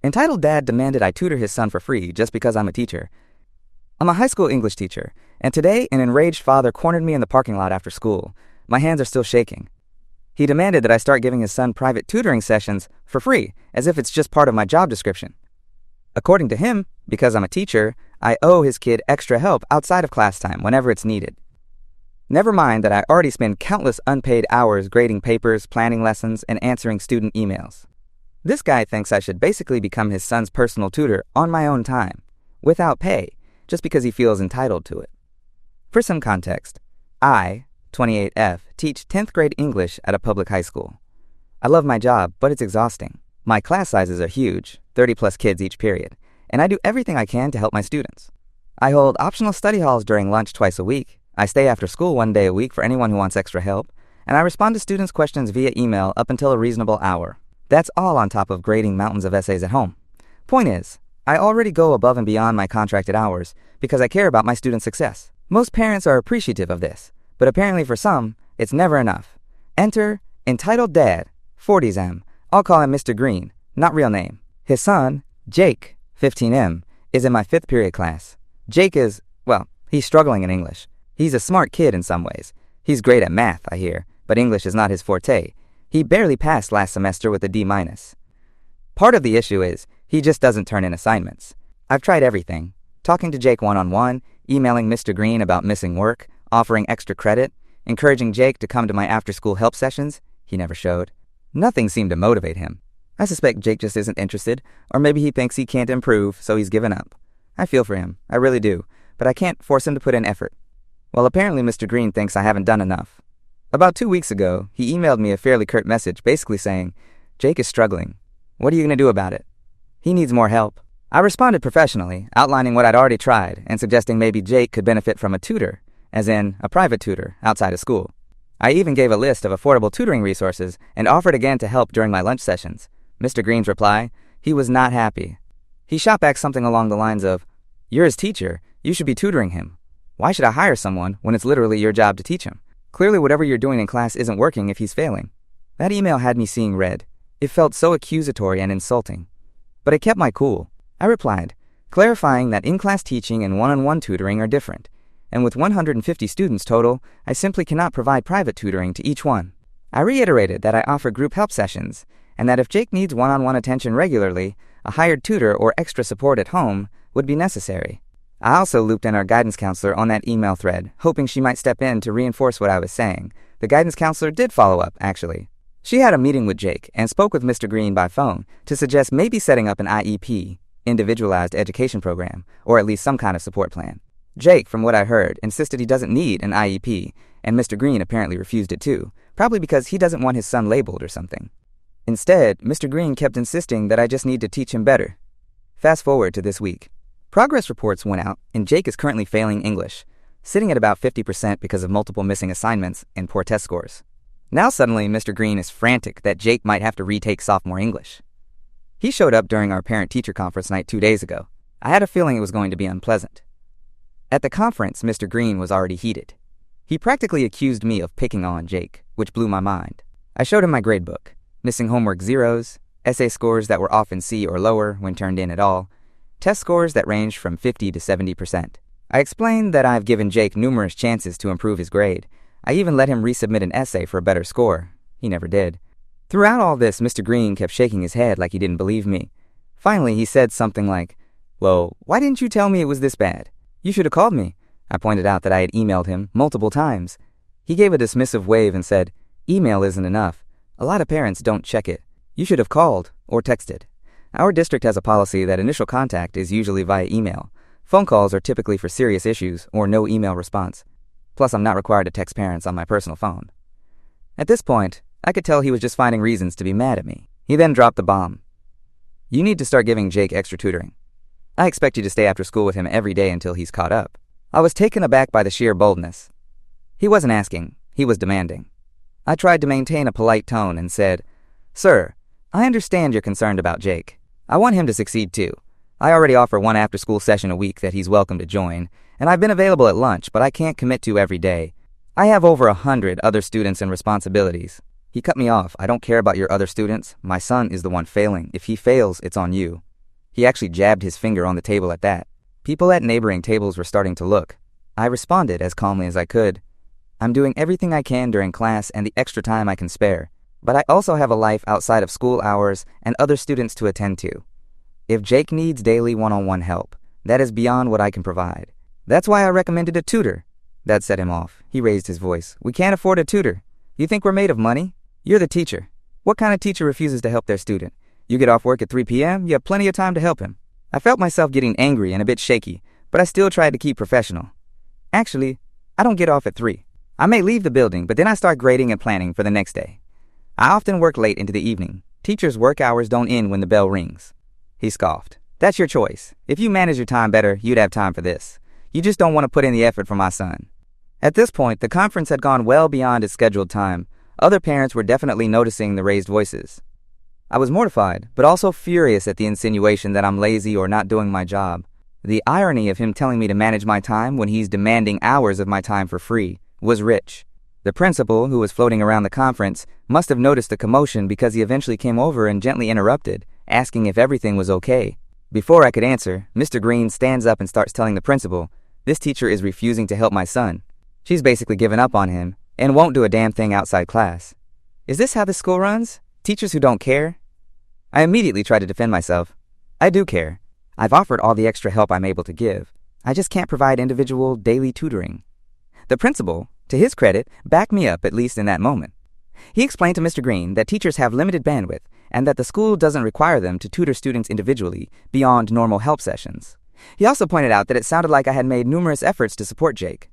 Entitled dad demanded I tutor his son for free just because I'm a teacher. I'm a high school English teacher, and today an enraged father cornered me in the parking lot after school. My hands are still shaking. He demanded that I start giving his son private tutoring sessions for free, as if it's just part of my job description. According to him, because I'm a teacher, I owe his kid extra help outside of class time whenever it's needed. Never mind that I already spend countless unpaid hours grading papers, planning lessons, and answering student emails. This guy thinks I should basically become his son's personal tutor on my own time, without pay, just because he feels entitled to it. For some context, I, 28F, teach 10th grade English at a public high school. I love my job, but it's exhausting. My class sizes are huge, 30+ kids each period, and I do everything I can to help my students. I hold optional study halls during lunch twice a week. I stay after school 1 day a week for anyone who wants extra help, and I respond to students' questions via email up until a reasonable hour. That's all on top of grading mountains of essays at home. Point is, I already go above and beyond my contracted hours because I care about my students' success. Most parents are appreciative of this, but apparently for some, it's never enough. Enter entitled dad, 40s I'll call him Mr. Green, not real name. His son, Jake, 15M, is in my 5th period class. Jake is, well, he's struggling in English. He's a smart kid in some ways. He's great at math, I hear, but English is not his forte. He barely passed last semester with a D-. Part of the issue is, he just doesn't turn in assignments. I've tried everything. Talking to Jake one-on-one, emailing Mr. Green about missing work, offering extra credit, encouraging Jake to come to my after-school help sessions. He never showed. Nothing seemed to motivate him. I suspect Jake just isn't interested, or maybe he thinks he can't improve, so he's given up. I feel for him, I really do, but I can't force him to put in effort. Well, apparently Mr. Green thinks I haven't done enough. About 2 weeks ago, he emailed me a fairly curt message basically saying, Jake is struggling. What are you going to do about it? He needs more help. I responded professionally, outlining what I'd already tried and suggesting maybe Jake could benefit from a tutor, as in a private tutor outside of school. I even gave a list of affordable tutoring resources and offered again to help during my lunch sessions. Mr. Green's reply, he was not happy. He shot back something along the lines of, you're his teacher, you should be tutoring him. Why should I hire someone when it's literally your job to teach him? Clearly whatever you're doing in class isn't working if he's failing. That email had me seeing red. It felt so accusatory and insulting. But I kept my cool. I replied, clarifying that in-class teaching and one-on-one tutoring are different, and with 150 students total, I simply cannot provide private tutoring to each one. I reiterated that I offer group help sessions, and that if Jake needs one-on-one attention regularly, a hired tutor or extra support at home would be necessary. I also looped in our guidance counselor on that email thread, hoping she might step in to reinforce what I was saying. The guidance counselor did follow up, actually. She had a meeting with Jake and spoke with Mr. Green by phone to suggest maybe setting up an IEP, individualized education program, or at least some kind of support plan. Jake, from what I heard, insisted he doesn't need an IEP, and Mr. Green apparently refused it too, probably because he doesn't want his son labeled or something. Instead, Mr. Green kept insisting that I just need to teach him better. Fast forward to this week. Progress reports went out, and Jake is currently failing English, sitting at about 50% because of multiple missing assignments and poor test scores. Now suddenly, Mr. Green is frantic that Jake might have to retake sophomore English. He showed up during our parent-teacher conference night 2 days ago. I had a feeling it was going to be unpleasant. At the conference, Mr. Green was already heated. He practically accused me of picking on Jake, which blew my mind. I showed him my gradebook, missing homework zeros, essay scores that were often C or lower when turned in at all, test scores that ranged from 50 to 70%. I explained that I've given Jake numerous chances to improve his grade. I even let him resubmit an essay for a better score. He never did. Throughout all this, Mr. Green kept shaking his head like he didn't believe me. Finally, he said something like, well, why didn't you tell me it was this bad? You should have called me. I pointed out that I had emailed him multiple times. He gave a dismissive wave and said, email isn't enough. A lot of parents don't check it. You should have called or texted. Our district has a policy that initial contact is usually via email. Phone calls are typically for serious issues or no email response. Plus, I'm not required to text parents on my personal phone. At this point, I could tell he was just finding reasons to be mad at me. He then dropped the bomb. You need to start giving Jake extra tutoring. I expect you to stay after school with him every day until he's caught up. I was taken aback by the sheer boldness. He wasn't asking, he was demanding. I tried to maintain a polite tone and said, Sir, I understand you're concerned about Jake. I want him to succeed too. I already offer one after-school session a week that he's welcome to join, and I've been available at lunch, but I can't commit to every day. I have over 100 other students and responsibilities. He cut me off. I don't care about your other students. My son is the one failing. If he fails, it's on you. He actually jabbed his finger on the table at that. People at neighboring tables were starting to look. I responded as calmly as I could. I'm doing everything I can during class and the extra time I can spare, but I also have a life outside of school hours and other students to attend to. If Jake needs daily one-on-one help, that is beyond what I can provide. That's why I recommended a tutor. That set him off. He raised his voice. We can't afford a tutor. You think we're made of money? You're the teacher. What kind of teacher refuses to help their student? You get off work at 3 p.m., you have plenty of time to help him. I felt myself getting angry and a bit shaky, but I still tried to keep professional. Actually, I don't get off at 3. I may leave the building, but then I start grading and planning for the next day. I often work late into the evening. Teachers' work hours don't end when the bell rings. He scoffed. That's your choice. If you manage your time better, you'd have time for this. You just don't want to put in the effort for my son. At this point, the conference had gone well beyond its scheduled time. Other parents were definitely noticing the raised voices. I was mortified, but also furious at the insinuation that I'm lazy or not doing my job. The irony of him telling me to manage my time when he's demanding hours of my time for free was rich. The principal, who was floating around the conference, must have noticed the commotion because he eventually came over and gently interrupted, asking if everything was okay. Before I could answer, Mr. Green stands up and starts telling the principal, this teacher is refusing to help my son. She's basically given up on him and won't do a damn thing outside class. Is this how this school runs? Teachers who don't care? I immediately tried to defend myself. I do care. I've offered all the extra help I'm able to give. I just can't provide individual daily tutoring. The principal, to his credit, backed me up at least in that moment. He explained to Mr. Green that teachers have limited bandwidth and that the school doesn't require them to tutor students individually beyond normal help sessions. He also pointed out that it sounded like I had made numerous efforts to support Jake.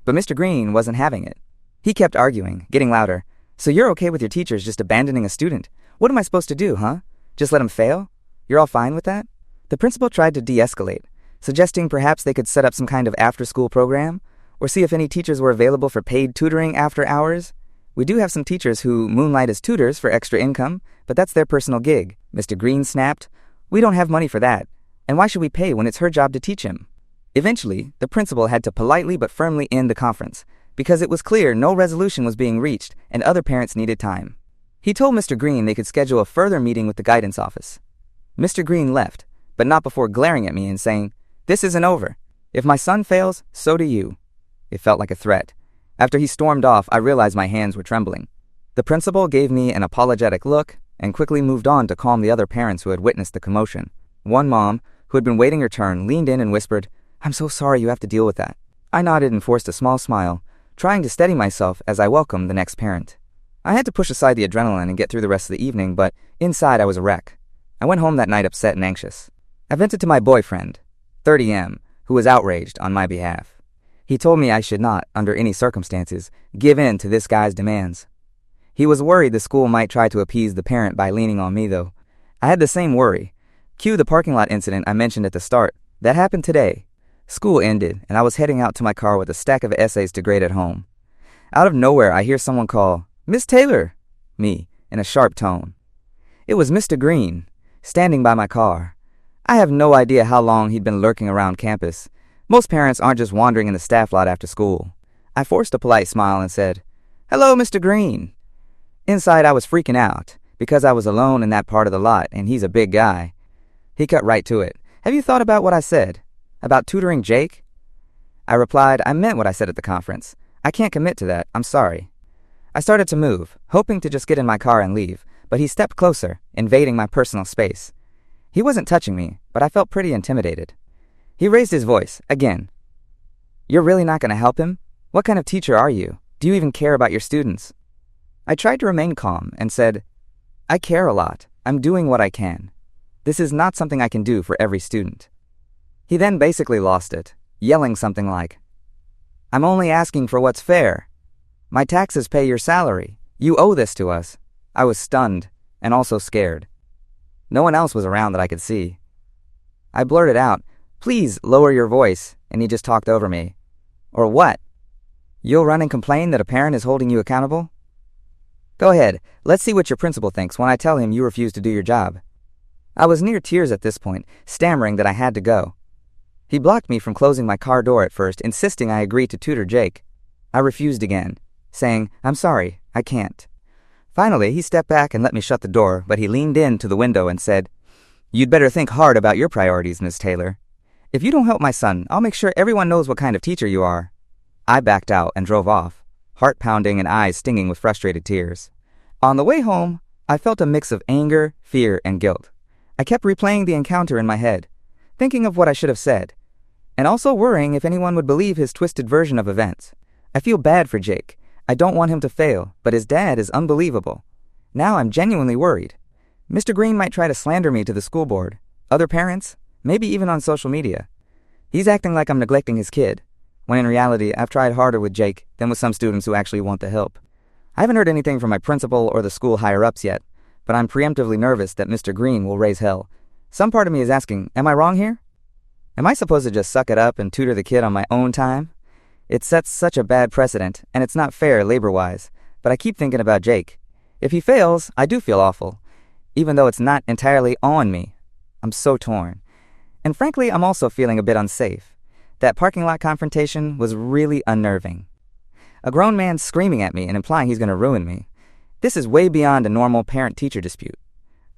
But Mr. Green wasn't having it. He kept arguing, getting louder. So you're okay with your teachers just abandoning a student? What am I supposed to do, huh? Just let him fail? You're all fine with that? The principal tried to de-escalate, suggesting perhaps they could set up some kind of after-school program, or see if any teachers were available for paid tutoring after hours. We do have some teachers who moonlight as tutors for extra income, but that's their personal gig. Mr. Green snapped, we don't have money for that, and why should we pay when it's her job to teach him? Eventually, the principal had to politely but firmly end the conference, because it was clear no resolution was being reached and other parents needed time. He told Mr. Green they could schedule a further meeting with the guidance office. Mr. Green left, but not before glaring at me and saying, this isn't over. If my son fails, so do you. It felt like a threat. After he stormed off, I realized my hands were trembling. The principal gave me an apologetic look and quickly moved on to calm the other parents who had witnessed the commotion. One mom, who had been waiting her turn, leaned in and whispered, I'm so sorry you have to deal with that. I nodded and forced a small smile, trying to steady myself as I welcomed the next parent. I had to push aside the adrenaline and get through the rest of the evening, but inside I was a wreck. I went home that night upset and anxious. I vented to my boyfriend, 30M, who was outraged on my behalf. He told me I should not, under any circumstances, give in to this guy's demands. He was worried the school might try to appease the parent by leaning on me, though. I had the same worry. Cue the parking lot incident I mentioned at the start. That happened today. School ended, and I was heading out to my car with a stack of essays to grade at home. Out of nowhere, I hear someone call, Miss Taylor, me, in a sharp tone. It was Mr. Green, standing by my car. I have no idea how long he'd been lurking around campus. Most parents aren't just wandering in the staff lot after school. I forced a polite smile and said, Hello, Mr. Green. Inside, I was freaking out, because I was alone in that part of the lot, and he's a big guy. He cut right to it. Have you thought about what I said? About tutoring Jake? I replied, I meant what I said at the conference. I can't commit to that. I'm sorry. I started to move, hoping to just get in my car and leave, but he stepped closer, invading my personal space. He wasn't touching me, but I felt pretty intimidated. He raised his voice, again. You're really not going to help him? What kind of teacher are you? Do you even care about your students? I tried to remain calm and said, I care a lot. I'm doing what I can. This is not something I can do for every student. He then basically lost it, yelling something like, I'm only asking for what's fair. My taxes pay your salary. You owe this to us. I was stunned and also scared. No one else was around that I could see. I blurted out, Please lower your voice, and he just talked over me. Or what? You'll run and complain that a parent is holding you accountable? Go ahead, let's see what your principal thinks when I tell him you refuse to do your job. I was near tears at this point, stammering that I had to go. He blocked me from closing my car door at first, insisting I agree to tutor Jake. I refused again, saying, I'm sorry, I can't. Finally, he stepped back and let me shut the door, but he leaned in to the window and said, You'd better think hard about your priorities, Miss Taylor. If you don't help my son, I'll make sure everyone knows what kind of teacher you are." I backed out and drove off, heart pounding and eyes stinging with frustrated tears. On the way home, I felt a mix of anger, fear, and guilt. I kept replaying the encounter in my head, thinking of what I should have said, and also worrying if anyone would believe his twisted version of events. I feel bad for Jake. I don't want him to fail, but his dad is unbelievable. Now I'm genuinely worried. Mr. Green might try to slander me to the school board, other parents, maybe even on social media. He's acting like I'm neglecting his kid, when in reality I've tried harder with Jake than with some students who actually want the help. I haven't heard anything from my principal or the school higher-ups yet, but I'm preemptively nervous that Mr. Green will raise hell. Some part of me is asking, am I wrong here? Am I supposed to just suck it up and tutor the kid on my own time? It sets such a bad precedent, and it's not fair labor-wise, but I keep thinking about Jake. If he fails, I do feel awful, even though it's not entirely on me. I'm so torn. And frankly, I'm also feeling a bit unsafe. That parking lot confrontation was really unnerving. A grown man screaming at me and implying he's going to ruin me. This is way beyond a normal parent-teacher dispute.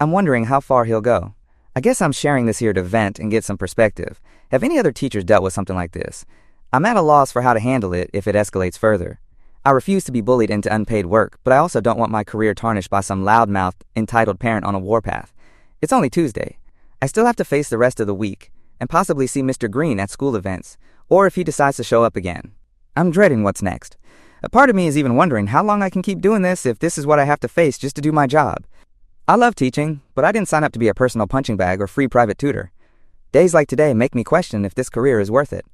I'm wondering how far he'll go. I guess I'm sharing this here to vent and get some perspective. Have any other teachers dealt with something like this? I'm at a loss for how to handle it if it escalates further. I refuse to be bullied into unpaid work, but I also don't want my career tarnished by some loudmouthed, entitled parent on a warpath. It's only Tuesday. I still have to face the rest of the week, and possibly see Mr. Green at school events, or if he decides to show up again. I'm dreading what's next. A part of me is even wondering how long I can keep doing this if this is what I have to face just to do my job. I love teaching, but I didn't sign up to be a personal punching bag or free private tutor. Days like today make me question if this career is worth it.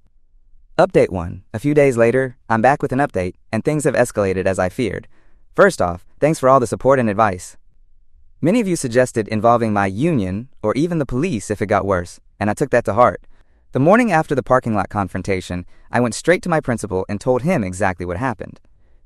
Update 1. A few days later, I'm back with an update, and things have escalated as I feared. First off, thanks for all the support and advice. Many of you suggested involving my union, or even the police if it got worse, and I took that to heart. The morning after the parking lot confrontation, I went straight to my principal and told him exactly what happened.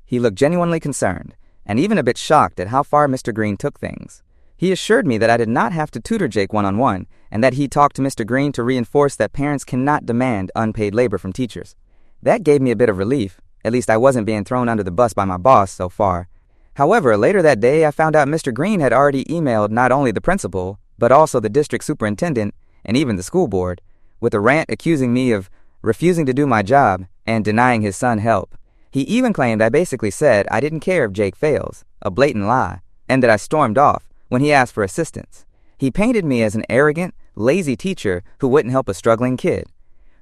He looked genuinely concerned, and even a bit shocked at how far Mr. Green took things. He assured me that I did not have to tutor Jake one-on-one, and that he talked to Mr. Green to reinforce that parents cannot demand unpaid labor from teachers. That gave me a bit of relief. At least I wasn't being thrown under the bus by my boss so far. However, later that day I found out Mr. Green had already emailed not only the principal, but also the district superintendent and even the school board, with a rant accusing me of refusing to do my job and denying his son help. He even claimed I basically said I didn't care if Jake fails, a blatant lie, and that I stormed off when he asked for assistance. He painted me as an arrogant, lazy teacher who wouldn't help a struggling kid.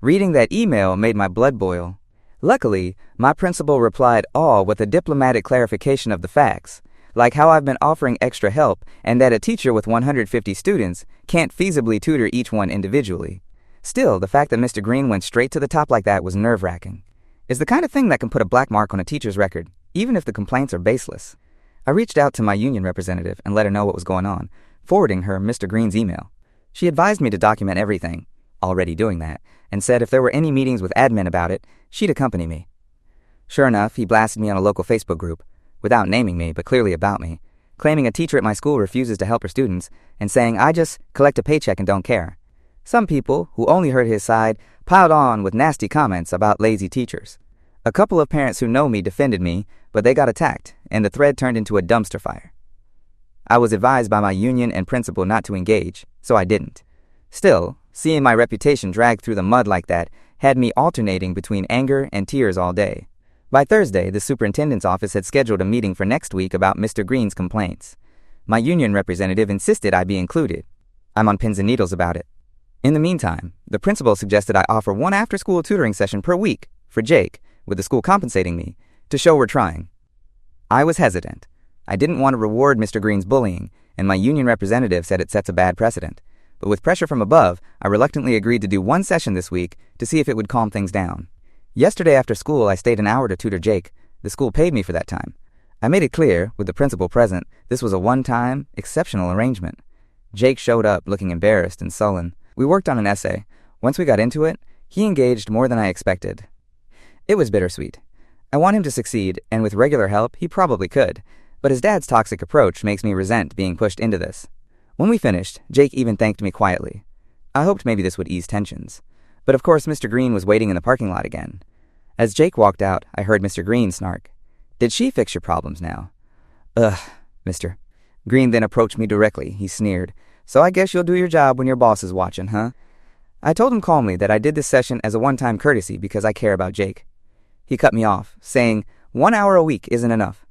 Reading that email made my blood boil. Luckily, my principal replied all with a diplomatic clarification of the facts, like how I've been offering extra help and that a teacher with 150 students can't feasibly tutor each one individually. Still, the fact that Mr. Green went straight to the top like that was nerve-wracking. It's the kind of thing that can put a black mark on a teacher's record, even if the complaints are baseless. I reached out to my union representative and let her know what was going on, forwarding her Mr. Green's email. She advised me to document everything, already doing that, and said if there were any meetings with admin about it, she'd accompany me. Sure enough, he blasted me on a local Facebook group, without naming me, but clearly about me, claiming a teacher at my school refuses to help her students, and saying I just collect a paycheck and don't care. Some people, who only heard his side, piled on with nasty comments about lazy teachers. A couple of parents who know me defended me, but they got attacked, and the thread turned into a dumpster fire. I was advised by my union and principal not to engage, so I didn't. Still, seeing my reputation dragged through the mud like that had me alternating between anger and tears all day. By Thursday, the superintendent's office had scheduled a meeting for next week about Mr. Green's complaints. My union representative insisted I be included. I'm on pins and needles about it. In the meantime, the principal suggested I offer one after-school tutoring session per week for Jake, with the school compensating me, to show we're trying. I was hesitant. I didn't want to reward Mr. Green's bullying, and my union representative said it sets a bad precedent. But with pressure from above, I reluctantly agreed to do one session this week to see if it would calm things down. Yesterday after school, I stayed an hour to tutor Jake. The school paid me for that time. I made it clear, with the principal present, this was a one-time, exceptional arrangement. Jake showed up looking embarrassed and sullen. We worked on an essay. Once we got into it, he engaged more than I expected. It was bittersweet. I want him to succeed, and with regular help, he probably could. But his dad's toxic approach makes me resent being pushed into this. When we finished, Jake even thanked me quietly. I hoped maybe this would ease tensions. But of course, Mr. Green was waiting in the parking lot again. As Jake walked out, I heard Mr. Green snark. "Did she fix your problems now?" "Ugh, mister." Green then approached me directly. He sneered. So I guess you'll do your job when your boss is watching, huh? I told him calmly that I did this session as a one-time courtesy because I care about Jake. He cut me off, saying, 1 hour a week isn't enough.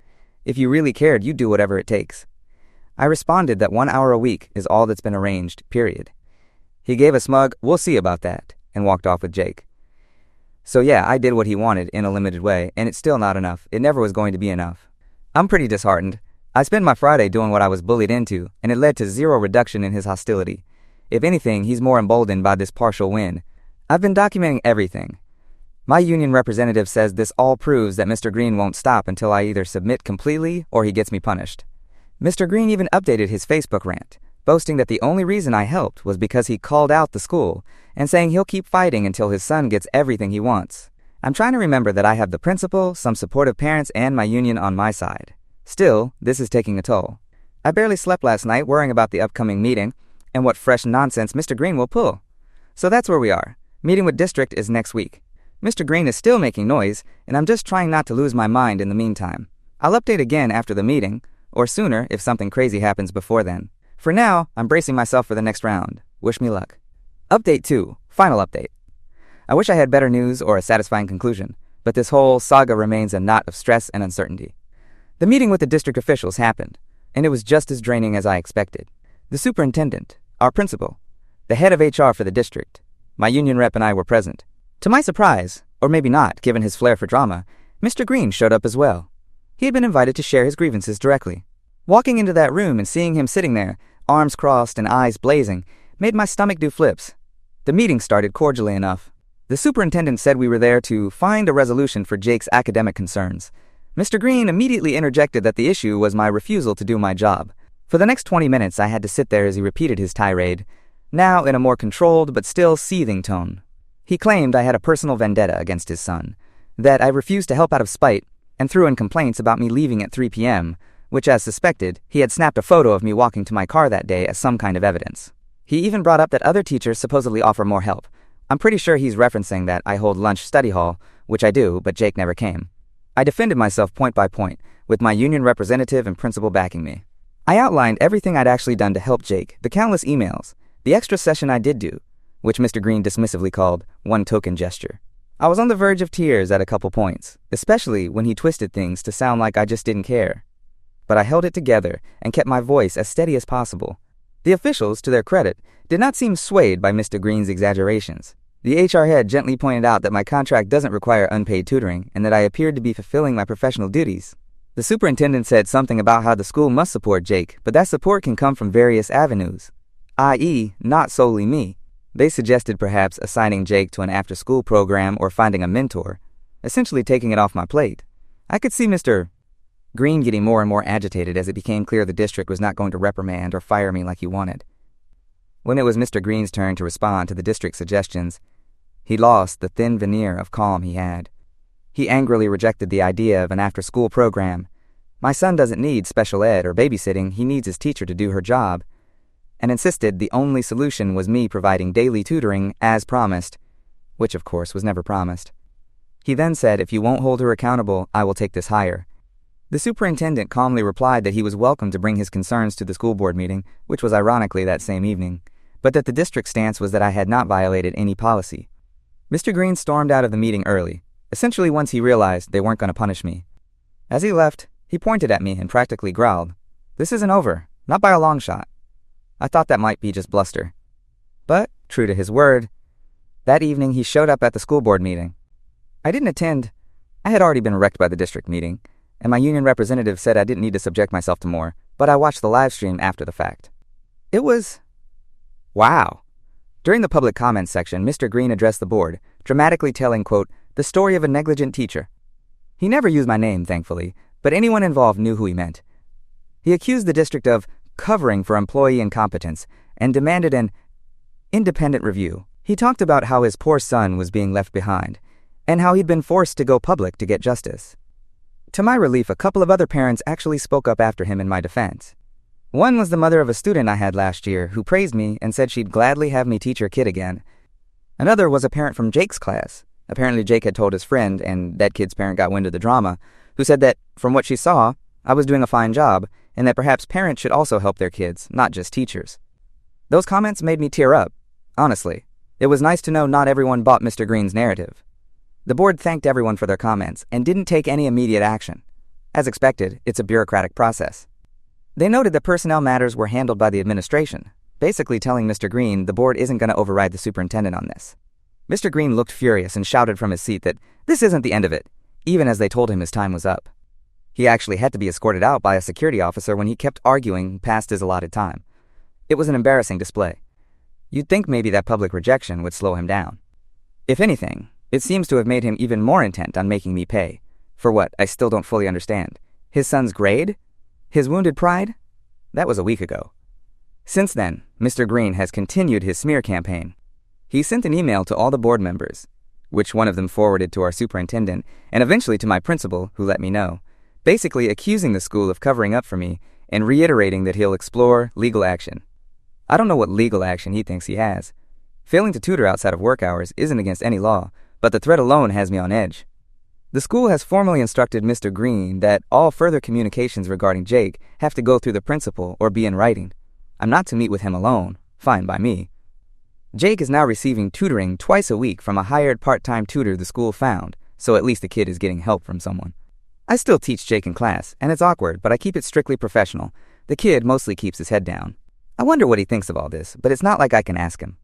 If you really cared, you'd do whatever it takes. I responded that 1 hour a week is all that's been arranged, period. He gave a smug, "We'll see about that," and walked off with Jake. So yeah, I did what he wanted in a limited way, and it's still not enough. It never was going to be enough. I'm pretty disheartened. I spent my Friday doing what I was bullied into, and it led to zero reduction in his hostility. If anything, he's more emboldened by this partial win. I've been documenting everything. My union representative says this all proves that Mr. Green won't stop until I either submit completely or he gets me punished. Mr. Green even updated his Facebook rant, boasting that the only reason I helped was because he called out the school, and saying he'll keep fighting until his son gets everything he wants. I'm trying to remember that I have the principal, some supportive parents, and my union on my side. Still, this is taking a toll. I barely slept last night worrying about the upcoming meeting and what fresh nonsense Mr. Green will pull. So that's where we are. Meeting with district is next week. Mr. Green is still making noise, and I'm just trying not to lose my mind in the meantime. I'll update again after the meeting, or sooner if something crazy happens before then. For now, I'm bracing myself for the next round. Wish me luck. Update 2. Final update. I wish I had better news or a satisfying conclusion, but this whole saga remains a knot of stress and uncertainty. The meeting with the district officials happened, and it was just as draining as I expected. The superintendent, our principal, the head of HR for the district, my union rep, and I were present. To my surprise, or maybe not, given his flair for drama, Mr. Green showed up as well. He had been invited to share his grievances directly. Walking into that room and seeing him sitting there, arms crossed and eyes blazing, made my stomach do flips. The meeting started cordially enough. The superintendent said we were there to find a resolution for Jake's academic concerns. Mr. Green immediately interjected that the issue was my refusal to do my job. For the next 20 minutes, I had to sit there as he repeated his tirade, now in a more controlled but still seething tone. He claimed I had a personal vendetta against his son, that I refused to help out of spite, and threw in complaints about me leaving at 3 p.m., which, as suspected, he had snapped a photo of me walking to my car that day as some kind of evidence. He even brought up that other teachers supposedly offer more help. I'm pretty sure he's referencing that I hold lunch study hall, which I do, but Jake never came. I defended myself point by point, with my union representative and principal backing me. I outlined everything I'd actually done to help Jake, the countless emails, the extra session I did do, which Mr. Green dismissively called one token gesture. I was on the verge of tears at a couple points, especially when he twisted things to sound like I just didn't care. But I held it together and kept my voice as steady as possible. The officials, to their credit, did not seem swayed by Mr. Green's exaggerations. The HR head gently pointed out that my contract doesn't require unpaid tutoring and that I appeared to be fulfilling my professional duties. The superintendent said something about how the school must support Jake, but that support can come from various avenues, i.e., not solely me. They suggested perhaps assigning Jake to an after-school program or finding a mentor, essentially taking it off my plate. I could see Mr. Green getting more and more agitated as it became clear the district was not going to reprimand or fire me like he wanted. When it was Mr. Green's turn to respond to the district's suggestions, he lost the thin veneer of calm he had. He angrily rejected the idea of an after-school program. My son doesn't need special ed or babysitting, he needs his teacher to do her job, and insisted the only solution was me providing daily tutoring as promised, which of course was never promised. He then said, "If you won't hold her accountable, I will take this higher." The superintendent calmly replied that he was welcome to bring his concerns to the school board meeting, which was ironically that same evening, but that the district's stance was that I had not violated any policy. Mr. Green stormed out of the meeting early, essentially once he realized they weren't going to punish me. As he left, he pointed at me and practically growled, "This isn't over, not by a long shot." I thought that might be just bluster. But, true to his word, that evening he showed up at the school board meeting. I didn't attend. I had already been wrecked by the district meeting, and my union representative said I didn't need to subject myself to more, but I watched the live stream after the fact. It was... wow. During the public comments section, Mr. Green addressed the board, dramatically telling, quote, "the story of a negligent teacher." He never used my name, thankfully, but anyone involved knew who he meant. He accused the district of covering for employee incompetence and demanded an independent review. He talked about how his poor son was being left behind, and how he'd been forced to go public to get justice. To my relief, a couple of other parents actually spoke up after him in my defense. One was the mother of a student I had last year who praised me and said she'd gladly have me teach her kid again. Another was a parent from Jake's class. Apparently Jake had told his friend, and that kid's parent got wind of the drama, who said that, from what she saw, I was doing a fine job, and that perhaps parents should also help their kids, not just teachers. Those comments made me tear up. Honestly, it was nice to know not everyone bought Mr. Green's narrative. The board thanked everyone for their comments and didn't take any immediate action. As expected, it's a bureaucratic process. They noted that personnel matters were handled by the administration, basically telling Mr. Green the board isn't going to override the superintendent on this. Mr. Green looked furious and shouted from his seat that this isn't the end of it, even as they told him his time was up. He actually had to be escorted out by a security officer when he kept arguing past his allotted time. It was an embarrassing display. You'd think maybe that public rejection would slow him down. If anything, it seems to have made him even more intent on making me pay. For what, I still don't fully understand. His son's grade? His wounded pride? That was a week ago. Since then, Mr. Green has continued his smear campaign. He sent an email to all the board members, which one of them forwarded to our superintendent, and eventually to my principal, who let me know, basically accusing the school of covering up for me and reiterating that he'll explore legal action. I don't know what legal action he thinks he has. Failing to tutor outside of work hours isn't against any law, but the threat alone has me on edge. The school has formally instructed Mr. Green that all further communications regarding Jake have to go through the principal or be in writing. I'm not to meet with him alone, fine by me. Jake is now receiving tutoring twice a week from a hired part-time tutor the school found, so at least the kid is getting help from someone. I still teach Jake in class, and it's awkward, but I keep it strictly professional. The kid mostly keeps his head down. I wonder what he thinks of all this, but it's not like I can ask him.